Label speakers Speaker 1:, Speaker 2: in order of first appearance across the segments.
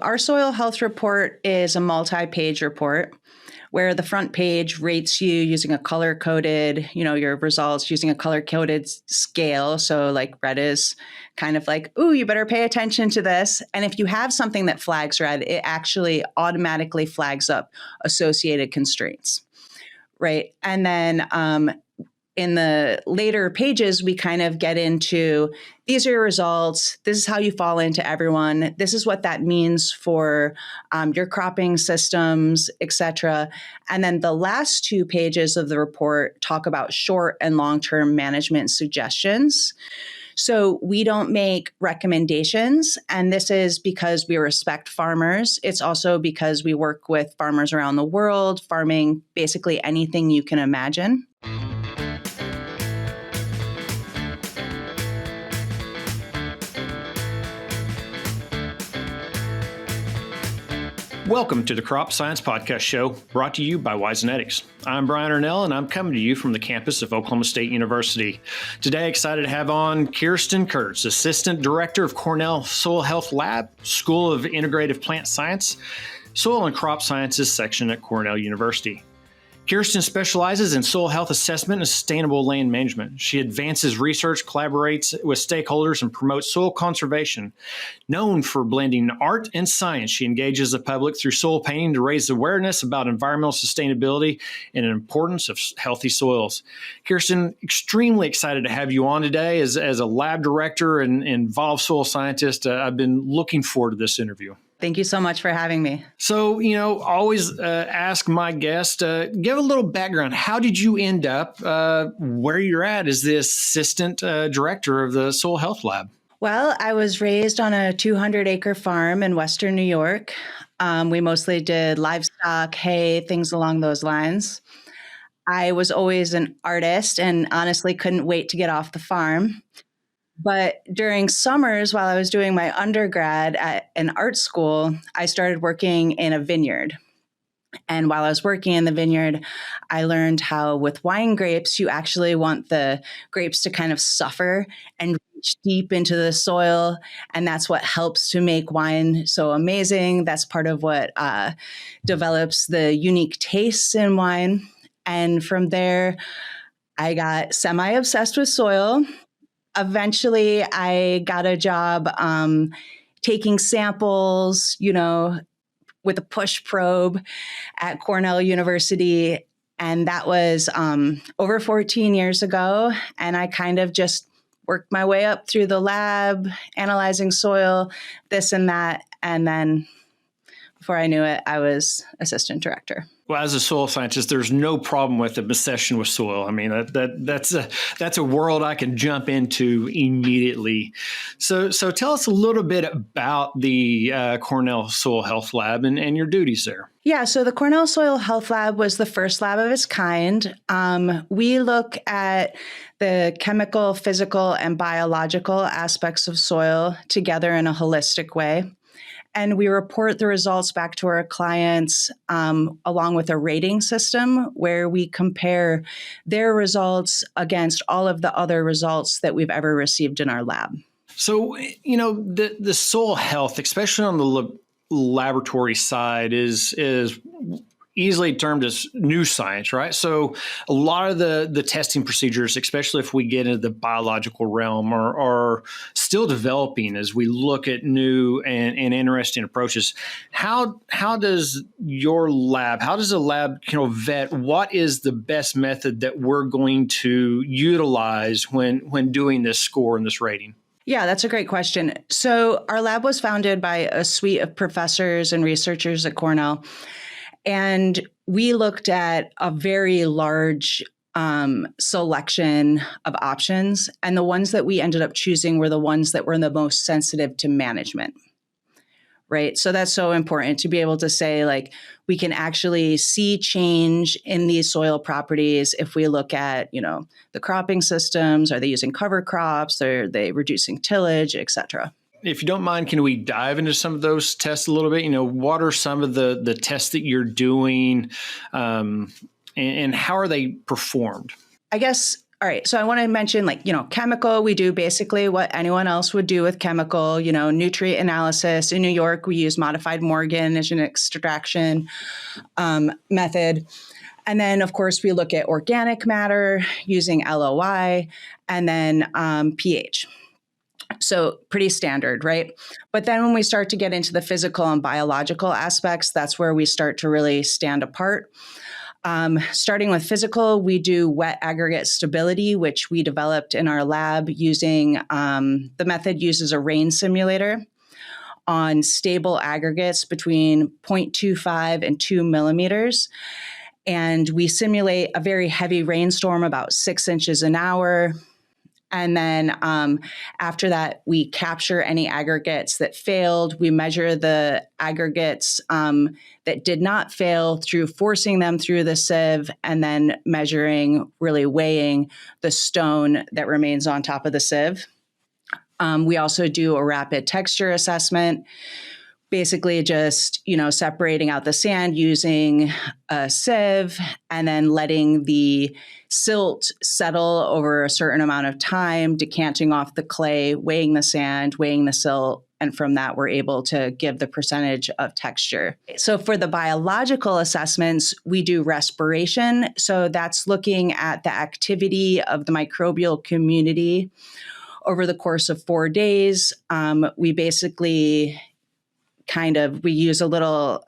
Speaker 1: Our soil health report is a multi-page report where the front page rates you using a color-coded, your results using a color-coded scale. So like red is kind of like, ooh, you better pay attention to this. And if you have something that flags red, it actually automatically flags up associated constraints, right? And then in the later pages, we kind of get into, these are your results. This is how you fall into everyone. This is what that means for your cropping systems, et cetera. And then the last 2 pages of the report talk about short and long-term management suggestions. So we don't make recommendations, and this is because we respect farmers. It's also because we work with farmers around the world, farming basically anything you can imagine.
Speaker 2: Welcome to the Crop Science Podcast Show, brought to you by Wysenetics. I'm Brian Arnell, and I'm coming to you from the campus of Oklahoma State University. Today, excited to have on Kirsten Kurtz, Assistant Director of Cornell Soil Health Lab, School of Integrative Plant Science, Soil and Crop Sciences section at Cornell University. Kirsten specializes in soil health assessment and sustainable land management. She advances research, collaborates with stakeholders, and promotes soil conservation. Known for blending art and science, she engages the public through soil painting to raise awareness about environmental sustainability and the importance of healthy soils. Kirsten, extremely excited to have you on today as a lab director and involved soil scientist. I've been looking forward to this interview.
Speaker 1: Thank you so much for having me.
Speaker 2: So, always ask my guest, give a little background. How did you end up where you're at as the assistant director of the Soil Health Lab?
Speaker 1: Well, I was raised on a 200-acre farm in Western New York. We mostly did livestock, hay, things along those lines. I was always an artist and honestly couldn't wait to get off the farm. But during summers, while I was doing my undergrad at an art school, I started working in a vineyard. And while I was working in the vineyard, I learned how with wine grapes, you actually want the grapes to kind of suffer and reach deep into the soil. And that's what helps to make wine so amazing. That's part of what develops the unique tastes in wine. And from there, I got semi-obsessed with soil. Eventually, I got a job taking samples, with a push probe at Cornell University. And that was over 14 years ago. And I kind of just worked my way up through the lab, analyzing soil, this and that. And then before I knew it, I was assistant director.
Speaker 2: Well, as a soil scientist, there's no problem with obsession with soil. I mean, that's a world I can jump into immediately. So tell us a little bit about the Cornell Soil Health Lab and your duties there.
Speaker 1: Yeah, so the Cornell Soil Health Lab was the first lab of its kind. We look at the chemical, physical, and biological aspects of soil together in a holistic way. And we report the results back to our clients along with a rating system where we compare their results against all of the other results that we've ever received in our lab.
Speaker 2: So, the soil health, especially on the laboratory side, is easily termed as new science, right? So a lot of the testing procedures, especially if we get into the biological realm, are still developing as we look at new and interesting approaches. How does your lab, how does a lab vet what is the best method that we're going to utilize when doing this score and this rating?
Speaker 1: Yeah, that's a great question. So our lab was founded by a suite of professors and researchers at Cornell. And we looked at a very large selection of options. And the ones that we ended up choosing were the ones that were the most sensitive to management, right? So that's so important to be able to say, we can actually see change in these soil properties if we look at, the cropping systems. Are they using cover crops? Are they reducing tillage, et cetera?
Speaker 2: If you don't mind, can we dive into some of those tests a little bit? What are some of the tests that you're doing and how are they performed?
Speaker 1: I guess All right. So I want to mention, chemical, we do basically what anyone else would do with chemical, nutrient analysis. In New York, we use modified Morgan as an extraction method. And then, of course, we look at organic matter using LOI, and then pH. So pretty standard, right? But then when we start to get into the physical and biological aspects, that's where we start to really stand apart. Starting with physical, we do wet aggregate stability, which we developed in our lab using, the method uses a rain simulator on stable aggregates between 0.25 and 2 millimeters. And we simulate a very heavy rainstorm, about 6 inches an hour. And then after that, we capture any aggregates that failed. We measure the aggregates that did not fail through forcing them through the sieve and then measuring, really weighing the stone that remains on top of the sieve. We also do a rapid texture assessment, basically just, separating out the sand using a sieve and then letting the silt settle over a certain amount of time, decanting off the clay, weighing the sand, weighing the silt. And from that, we're able to give the percentage of texture. So for the biological assessments, we do respiration. So that's looking at the activity of the microbial community over the course of 4 days. We basically we use a little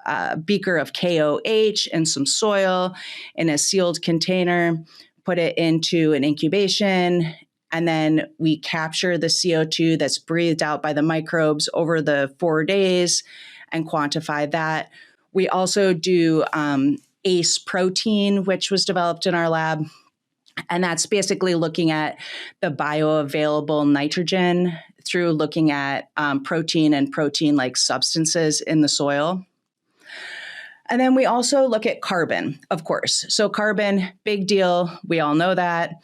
Speaker 1: beaker of KOH and some soil in a sealed container, put it into an incubation, and then we capture the CO2 that's breathed out by the microbes over the 4 days and quantify that. We also do ACE protein, which was developed in our lab. And that's basically looking at the bioavailable nitrogen through looking at protein and protein-like substances in the soil. And then we also look at carbon, of course. So carbon, big deal. We all know that.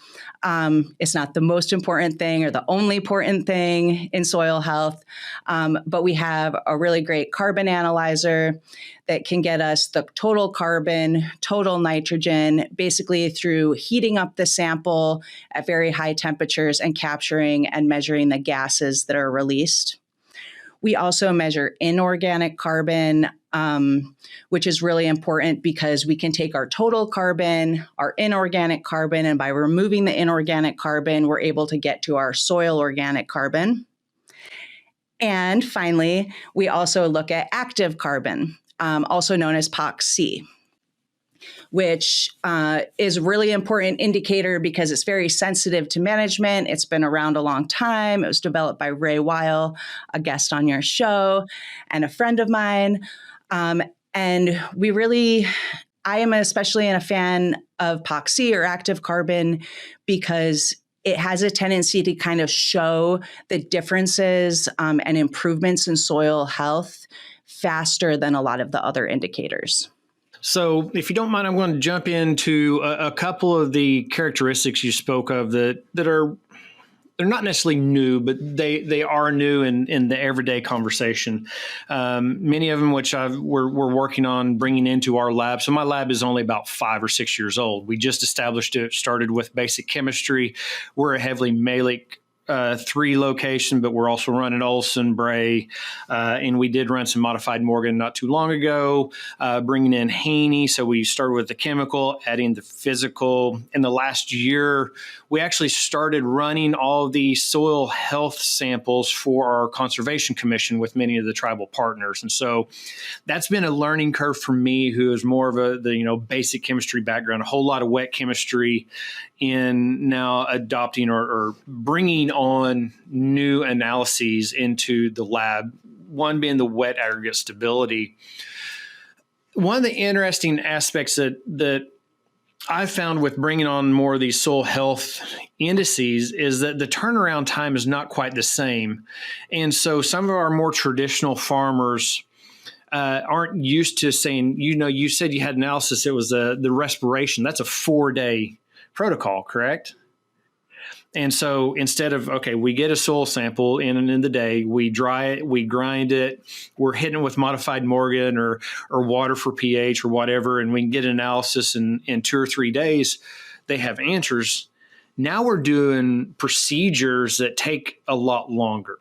Speaker 1: It's not the most important thing or the only important thing in soil health, but we have a really great carbon analyzer that can get us the total carbon, total nitrogen, basically through heating up the sample at very high temperatures and capturing and measuring the gases that are released. We also measure inorganic carbon, which is really important because we can take our total carbon, our inorganic carbon, and by removing the inorganic carbon, we're able to get to our soil organic carbon. And finally, we also look at active carbon, also known as POC, which is a really important indicator because it's very sensitive to management. It's been around a long time. It was developed by Ray Weil, a guest on your show, and a friend of mine. And I am especially a fan of POC or active carbon because it has a tendency to kind of show the differences and improvements in soil health faster than a lot of the other indicators.
Speaker 2: So if you don't mind, I'm going to jump into a couple of the characteristics you spoke of that are, they're not necessarily new, but they are new in the everyday conversation. Many of them, which we're working on bringing into our lab. So my lab is only about 5 or 6 years old. We just established it, started with basic chemistry. We're a heavily Malick 3 location, but we're also running Olson, Bray, and we did run some modified Morgan not too long ago, bringing in Haney. So we started with the chemical, adding the physical. In the last year, we actually started running all the soil health samples for our conservation commission with many of the tribal partners. And so that's been a learning curve for me, who is more of the basic chemistry background, a whole lot of wet chemistry, in now adopting or bringing on new analyses into the lab, one being the wet aggregate stability. One of the interesting aspects that I found with bringing on more of these soil health indices is that the turnaround time is not quite the same. And so some of our more traditional farmers aren't used to saying, you said you had analysis, it was the respiration. That's a 4-day protocol, correct? And so instead of, we get a soil sample in the day, we dry it, we grind it, we're hitting it with modified Morgan or water for pH or whatever, and we can get an analysis in 2 or 3 days. They have answers. Now we're doing procedures that take a lot longer.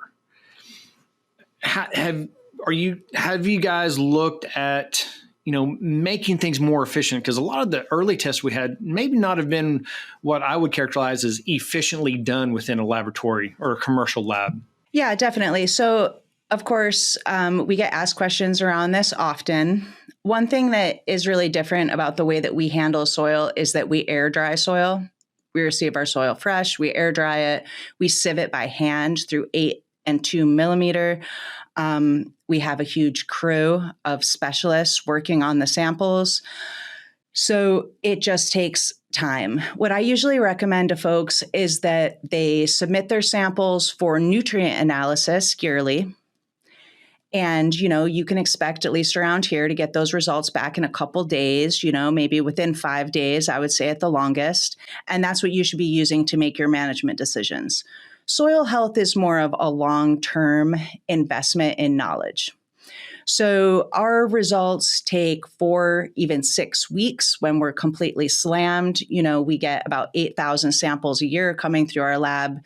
Speaker 2: Have you guys looked at, making things more efficient? Because a lot of the early tests we had maybe not have been what I would characterize as efficiently done within a laboratory or a commercial lab.
Speaker 1: Yeah, definitely. So, of course, we get asked questions around this often. One thing that is really different about the way that we handle soil is that we air dry soil. We receive our soil fresh, we air dry it, we sieve it by hand through 8 and 2 millimeter. We have a huge crew of specialists working on the samples. So it just takes time. What I usually recommend to folks is that they submit their samples for nutrient analysis yearly. And, you can expect, at least around here, to get those results back in a couple days, maybe within 5 days, I would say at the longest. And that's what you should be using to make your management decisions. Soil health is more of a long-term investment in knowledge. So our results take 4, even 6 weeks when we're completely slammed. We get about 8,000 samples a year coming through our lab.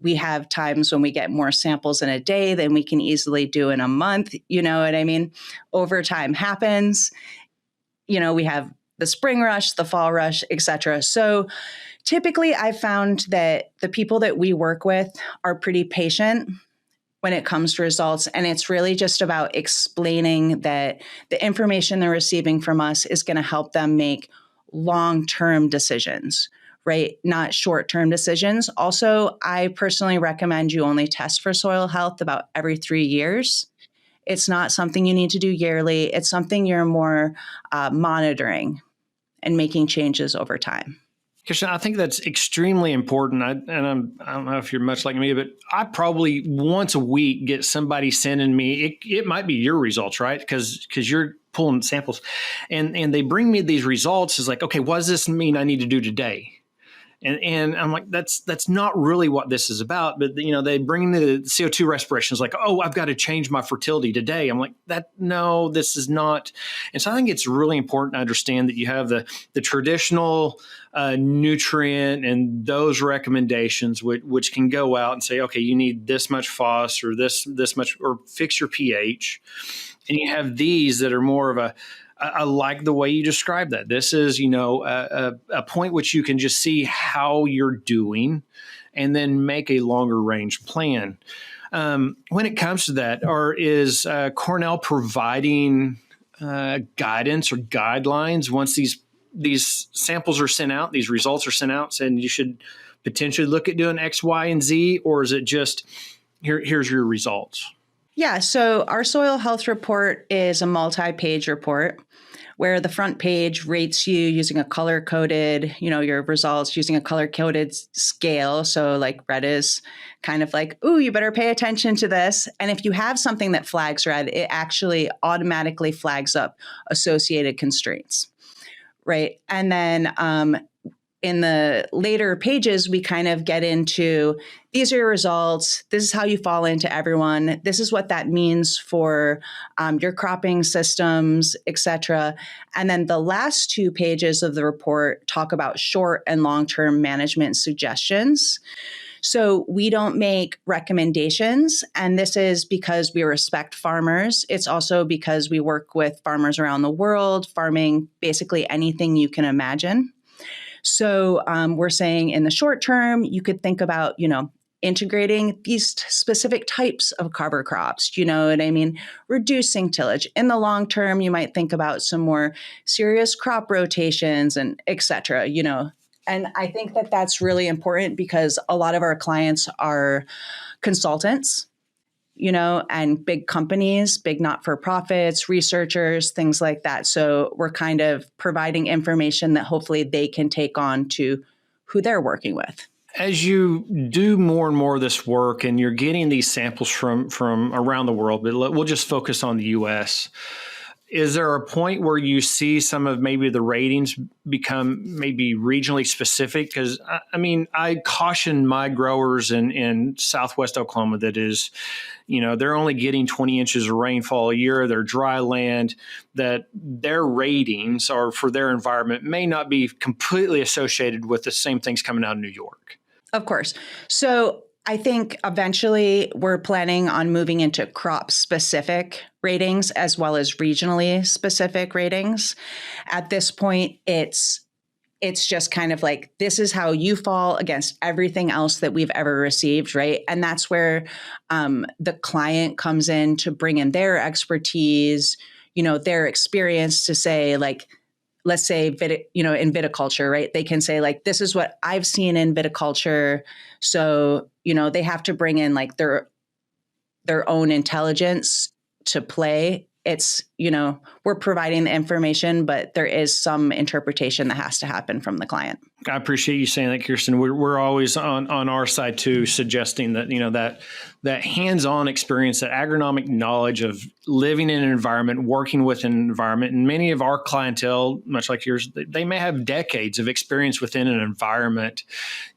Speaker 1: We have times when we get more samples in a day than we can easily do in a month. You know what I mean? Overtime happens. We have the spring rush, the fall rush, et cetera. So typically I found that the people that we work with are pretty patient when it comes to results. And it's really just about explaining that the information they're receiving from us is going to help them make long-term decisions, right? Not short-term decisions. Also, I personally recommend you only test for soil health about every 3 years. It's not something you need to do yearly. It's something you're more monitoring and making changes over time.
Speaker 2: Kirsten, I think that's extremely important. I don't know if you're much like me, but I probably once a week get somebody sending me, it might be your results, right? Because you're pulling samples and they bring me these results. It's like, okay, what does this mean I need to do today? And I'm like, that's not really what this is about. But, they bring the CO2 respiration. It's like, oh, I've got to change my fertility today. I'm like, no, this is not. And so I think it's really important to understand that you have the traditional nutrient and those recommendations, which can go out and say, okay, you need this much phos or this much, or fix your pH. And you have these that are more of I like the way you describe that. This is, a point which you can just see how you're doing and then make a longer range plan. When it comes to that, is Cornell providing guidance or guidelines once these samples are sent out, these results are sent out, saying you should potentially look at doing X, Y, and Z, or is it just here's your results?
Speaker 1: Yeah, so our soil health report is a multi-page report where the front page rates you using a color-coded, your results using a color-coded scale. So like red is kind of like, ooh, you better pay attention to this. And if you have something that flags red, it actually automatically flags up associated constraints, right? And then in the later pages, we kind of get into, these are your results. This is how you fall into everyone. This is what that means for your cropping systems, et cetera. And then the last 2 pages of the report talk about short and long-term management suggestions. So we don't make recommendations, and this is because we respect farmers. It's also because we work with farmers around the world, farming basically anything you can imagine. So we're saying in the short term, you could think about, integrating these specific types of cover crops, you know what I mean? Reducing tillage. In the long term, you might think about some more serious crop rotations and et cetera, And I think that that's really important because a lot of our clients are consultants, and big companies, big not-for-profits, researchers, things like that. So we're kind of providing information that hopefully they can take on to who they're working with.
Speaker 2: As you do more and more of this work and you're getting these samples from around the world, but we'll just focus on the U.S., is there a point where you see some of maybe the ratings become maybe regionally specific? Because I mean, I caution my growers in Southwest Oklahoma that is, they're only getting 20 inches of rainfall a year. They're dry land, that their ratings are for their environment may not be completely associated with the same things coming out of New York.
Speaker 1: Of course. So I think eventually we're planning on moving into crop specific ratings as well as regionally specific ratings. At this point, it's just kind of like, this is how you fall against everything else that we've ever received, right? And that's where the client comes in to bring in their expertise, their experience to say, like, let's say, in viticulture, right? They can say, like, this is what I've seen in viticulture. So, they have to bring in like their own intelligence to play. It's, we're providing the information, but there is some interpretation that has to happen from the client.
Speaker 2: I appreciate you saying that, Kirsten. We're always on our side too, suggesting that, that hands-on experience, that agronomic knowledge of living in an environment, working with an environment. And many of our clientele, much like yours, they may have decades of experience within an environment,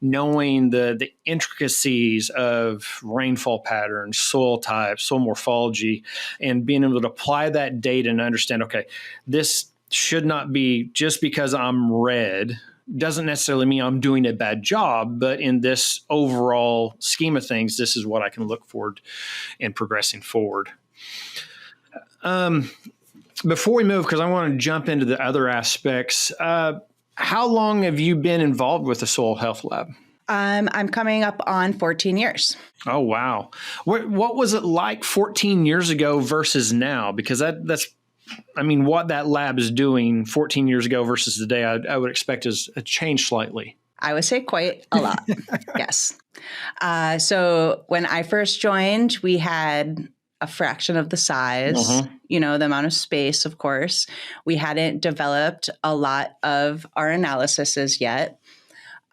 Speaker 2: knowing the intricacies of rainfall patterns, soil types, soil morphology, and being able to apply that data and understand, okay, this should not be just because I'm red doesn't necessarily mean I'm doing a bad job, but in this overall scheme of things, this is what I can look forward in progressing forward. Before we move, because I want to jump into the other aspects, how long have you been involved with the Soil Health Lab?
Speaker 1: I'm coming up on 14 years.
Speaker 2: Oh, wow. What was it like 14 years ago versus now? Because that's what that lab is doing 14 years ago versus today, I would expect is a change slightly.
Speaker 1: I would say quite a lot. Yes. So when I first joined, we had a fraction of the size, the amount of space, of course. We hadn't developed a lot of our analyses yet.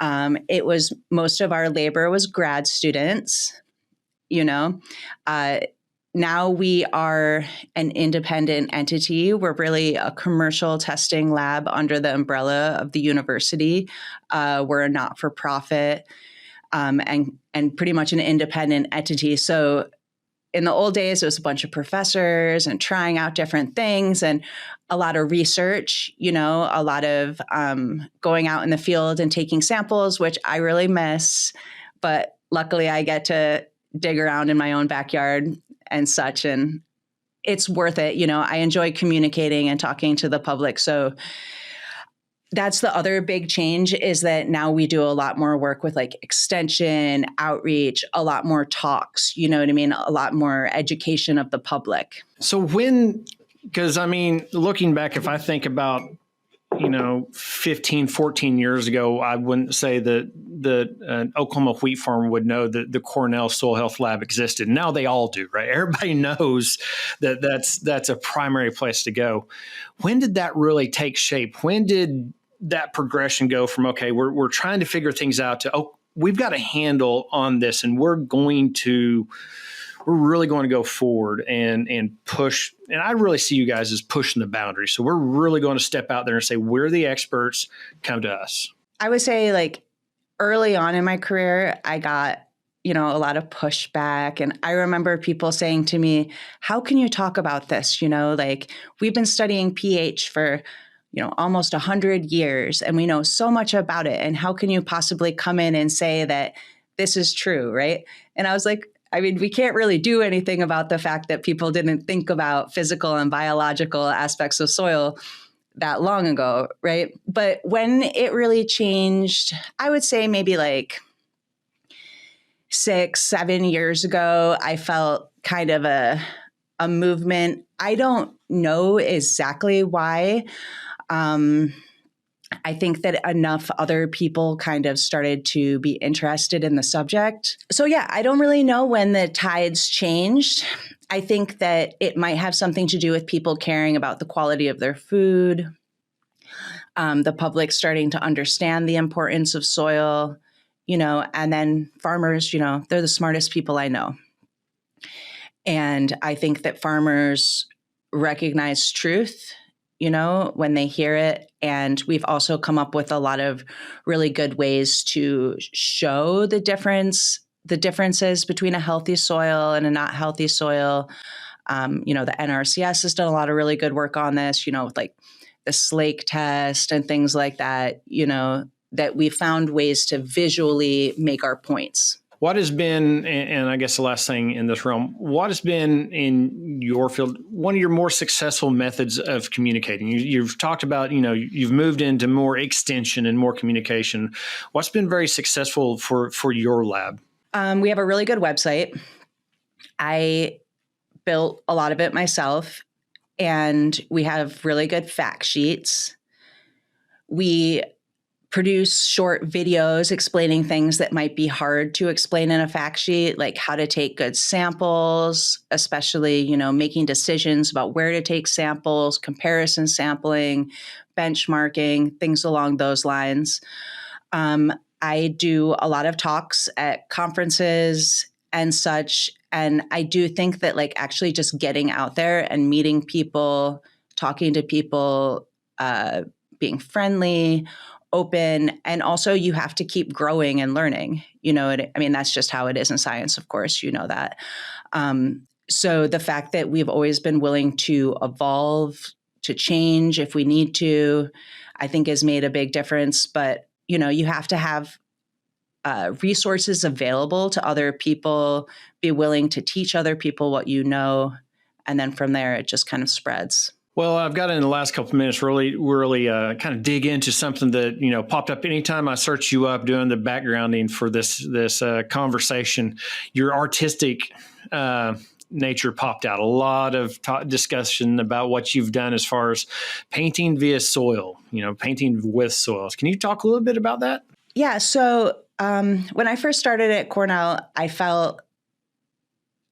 Speaker 1: Most of our labor was grad students, Now we are an independent entity. We're really a commercial testing lab under the umbrella of the university. We're a not-for-profit and pretty much an independent entity. So in the old days, it was a bunch of professors and trying out different things and a lot of research, a lot of going out in the field and taking samples, which I really miss. But luckily, I get to dig around in my own backyard and such, and it's worth it. I enjoy communicating and talking to the public. So that's the other big change, is that now we do a lot more work with like extension, outreach, a lot more talks, you know what I mean? A lot more education of the public.
Speaker 2: So because looking back, if I think about 15, 14 years ago, I wouldn't say that the Oklahoma wheat farm would know that the Cornell Soil Health Lab existed. Now they all do, right? Everybody knows that that's a primary place to go. When did that really take shape? When did that progression go from, okay, we're trying to figure things out to, oh, we've got a handle on this and we're really going to go forward and push. And I really see you guys as pushing the boundaries. So we're really going to step out there and say, we're the experts, come to us.
Speaker 1: I would say like early on in my career, I got, a lot of pushback. And I remember people saying to me, how can you talk about this? Like we've been studying pH for, almost 100 years and we know so much about it. And how can you possibly come in and say that this is true, right? And I was like, we can't really do anything about the fact that people didn't think about physical and biological aspects of soil that long ago, right? But when it really changed, I would say maybe like 6-7 years ago, I felt kind of a movement. I don't know exactly why. I think that enough other people kind of started to be interested in the subject. So yeah, I don't really know when the tides changed. I think that it might have something to do with people caring about the quality of their food, the public starting to understand the importance of soil, and then farmers, they're the smartest people I know. And I think that farmers recognize truth, when they hear it. And we've also come up with a lot of really good ways to show the differences between a healthy soil and a not healthy soil. The NRCS has done a lot of really good work on this, with like the Slake test and things like that, that we found ways to visually make our points.
Speaker 2: What has been, and I guess the last thing in this realm, what has been in your field one of your more successful methods of communicating? You've talked about, you've moved into more extension and more communication. What's been very successful for your lab?
Speaker 1: We have a really good website. I built a lot of it myself, and we have really good fact sheets. We produce short videos explaining things that might be hard to explain in a fact sheet, like how to take good samples, especially, making decisions about where to take samples, comparison sampling, benchmarking, things along those lines. I do a lot of talks at conferences and such. And I do think that actually just getting out there and meeting people, talking to people, being friendly, open, and also you have to keep growing and learning. That's just how it is in science, of course, that. So the fact that we've always been willing to evolve, to change if we need to, I think has made a big difference. But, you have to have resources available to other people, be willing to teach other people what you know, and then from there it just kind of spreads.
Speaker 2: Well, I've got in the last couple of minutes really kind of dig into something that popped up anytime I searched you up doing the backgrounding for this conversation. Your artistic nature popped out. A lot of discussion about what you've done as far as painting via soil, painting with soils. Can you talk a little bit about that?
Speaker 1: Yeah. So when I first started at Cornell, I felt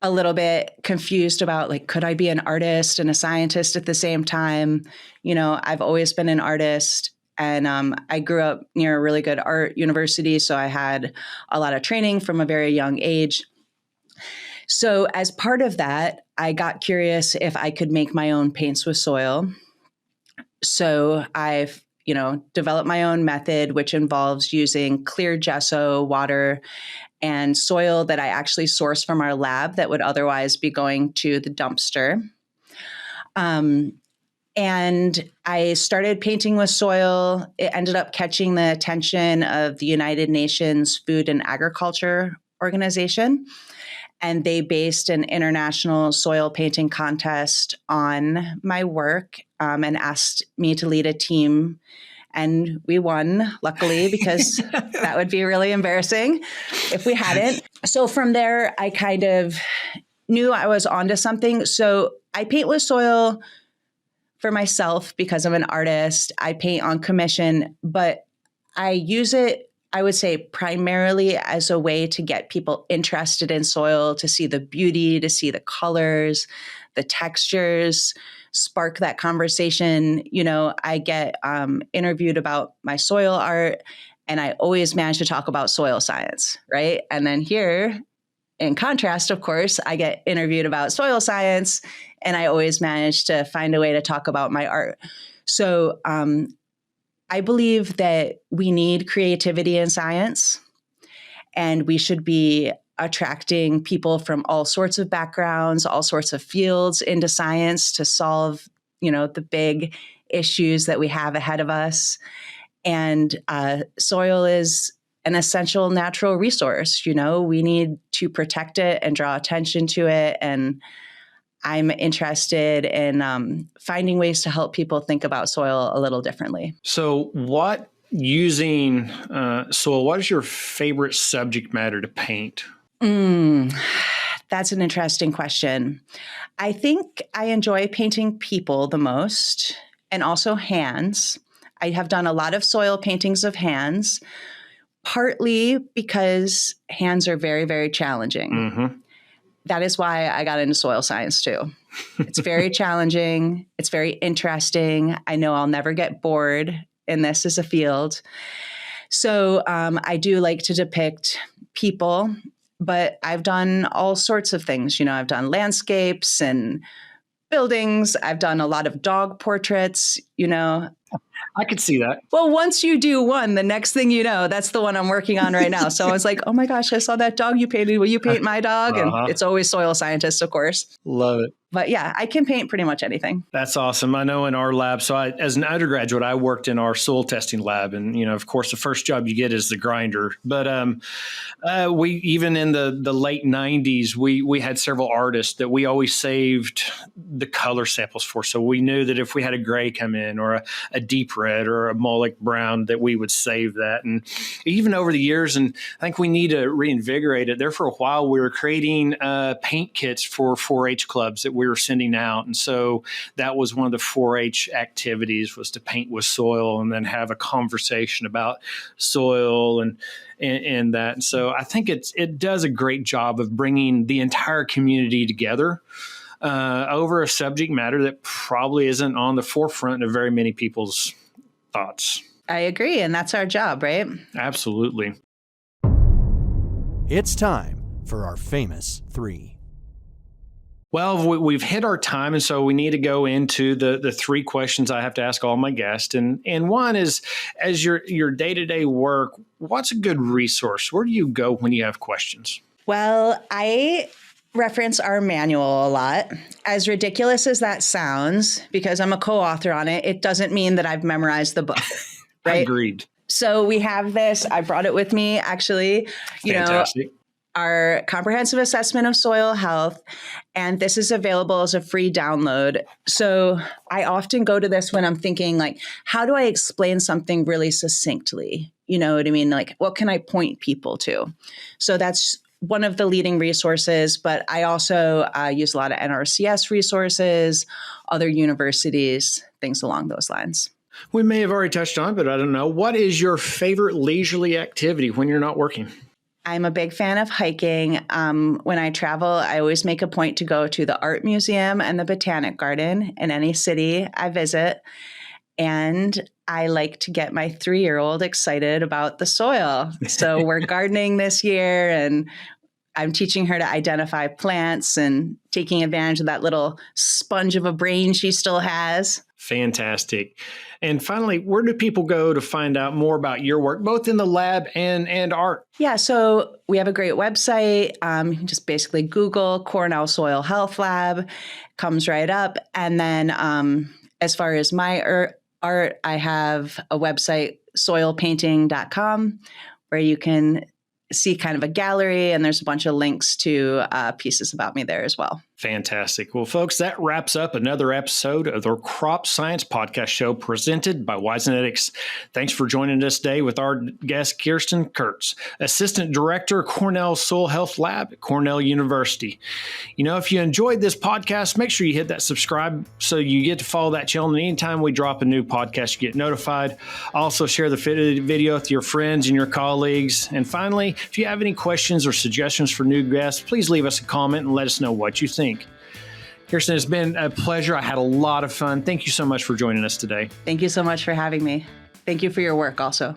Speaker 1: a little bit confused about could I be an artist and a scientist at the same time? I've always been an artist, and I grew up near a really good art university. So I had a lot of training from a very young age. So as part of that, I got curious if I could make my own paints with soil. So I've developed my own method, which involves using clear gesso, water, and soil that I actually source from our lab that would otherwise be going to the dumpster. And I started painting with soil. It ended up catching the attention of the United Nations Food and Agriculture Organization. And they based an international soil painting contest on my work and asked me to lead a team. And we won, luckily, because that would be really embarrassing if we hadn't. So from there, I kind of knew I was onto something. So I paint with soil for myself because I'm an artist. I paint on commission, but I use it, I would say, primarily as a way to get people interested in soil, to see the beauty, to see the colors, the textures, spark that conversation. I get interviewed about my soil art, and I always manage to talk about soil science, right? And then here, in contrast, of course, I get interviewed about soil science, and I always manage to find a way to talk about my art. So I believe that we need creativity in science, and we should be attracting people from all sorts of backgrounds, all sorts of fields into science to solve, the big issues that we have ahead of us. And soil is an essential natural resource. We need to protect it and draw attention to it. And I'm interested in finding ways to help people think about soil a little differently.
Speaker 2: So using soil, what is your favorite subject matter to paint?
Speaker 1: That's an interesting question. I think I enjoy painting people the most, and also hands. I have done a lot of soil paintings of hands, partly because hands are very, very challenging. Mm-hmm. That is why I got into soil science too. It's very challenging. It's very interesting. I know I'll never get bored in this as a field. So I do like to depict people, but I've done all sorts of things. I've done landscapes and buildings. I've done a lot of dog portraits,
Speaker 2: I could see that.
Speaker 1: Well, once you do one, the next thing you know, that's the one I'm working on right now. So I was like, oh my gosh, I saw that dog you painted. Will you paint my dog? And it's always soil scientists, of course.
Speaker 2: Love it.
Speaker 1: But yeah, I can paint pretty much anything.
Speaker 2: That's awesome. I know in our lab, so as an undergraduate, I worked in our soil testing lab. And, of course, the first job you get is the grinder. But we, even in the late 90s, we had several artists that we always saved the color samples for. So we knew that if we had a gray come in or a deep red or a mauve brown, that we would save that. And even over the years, and I think we need to reinvigorate it. There for a while, we were creating paint kits for 4-H clubs that we were sending out. And so that was one of the 4-H activities, was to paint with soil and then have a conversation about soil and that. And so I think it does a great job of bringing the entire community together over a subject matter that probably isn't on the forefront of very many people's thoughts.
Speaker 1: I agree. And that's our job, right?
Speaker 2: Absolutely.
Speaker 3: It's time for our famous 3.
Speaker 2: Well, we've hit our time, and so we need to go into the 3 questions I have to ask all my guests. And one is, as your day-to-day work, what's a good resource? Where do you go when you have questions?
Speaker 1: Well, I reference our manual a lot. As ridiculous as that sounds, because I'm a co-author on it, it doesn't mean that I've memorized the book, right?
Speaker 2: Agreed.
Speaker 1: So we have this. I brought it with me, actually.
Speaker 2: Fantastic.
Speaker 1: Our comprehensive assessment of soil health, and this is available as a free download. So I often go to this when I'm thinking, like, how do I explain something really succinctly? You know what I mean? Like, what can I point people to? So that's one of the leading resources, but I also use a lot of NRCS resources, other universities, things along those lines.
Speaker 2: We may have already touched on, but I don't know. What is your favorite leisurely activity when you're not working?
Speaker 1: I'm a big fan of hiking. When I travel, I always make a point to go to the art museum and the botanic garden in any city I visit. And I like to get my 3-year-old excited about the soil. So we're gardening this year, and I'm teaching her to identify plants and taking advantage of that little sponge of a brain she still has.
Speaker 2: Fantastic. And finally, where do people go to find out more about your work, both in the lab and art?
Speaker 1: Yeah, so we have a great website. You can just basically Google Cornell Soil Health Lab, comes right up. And then as far as my art, I have a website, soilpainting.com, where you can see kind of a gallery, and there's a bunch of links to pieces about me there as well.
Speaker 2: Fantastic. Well, folks, that wraps up another episode of the Crop Science Podcast Show presented by Wisenetics. Thanks for joining us today with our guest, Kirsten Kurtz, Assistant Director, Cornell Soil Health Lab at Cornell University. If you enjoyed this podcast, make sure you hit that subscribe so you get to follow that channel. And anytime we drop a new podcast, you get notified. Also, share the video with your friends and your colleagues. And finally, if you have any questions or suggestions for new guests, please leave us a comment and let us know what you think. Kirsten, it's been a pleasure. I had a lot of fun. Thank you so much for joining us today.
Speaker 1: Thank you so much for having me. Thank you for your work also.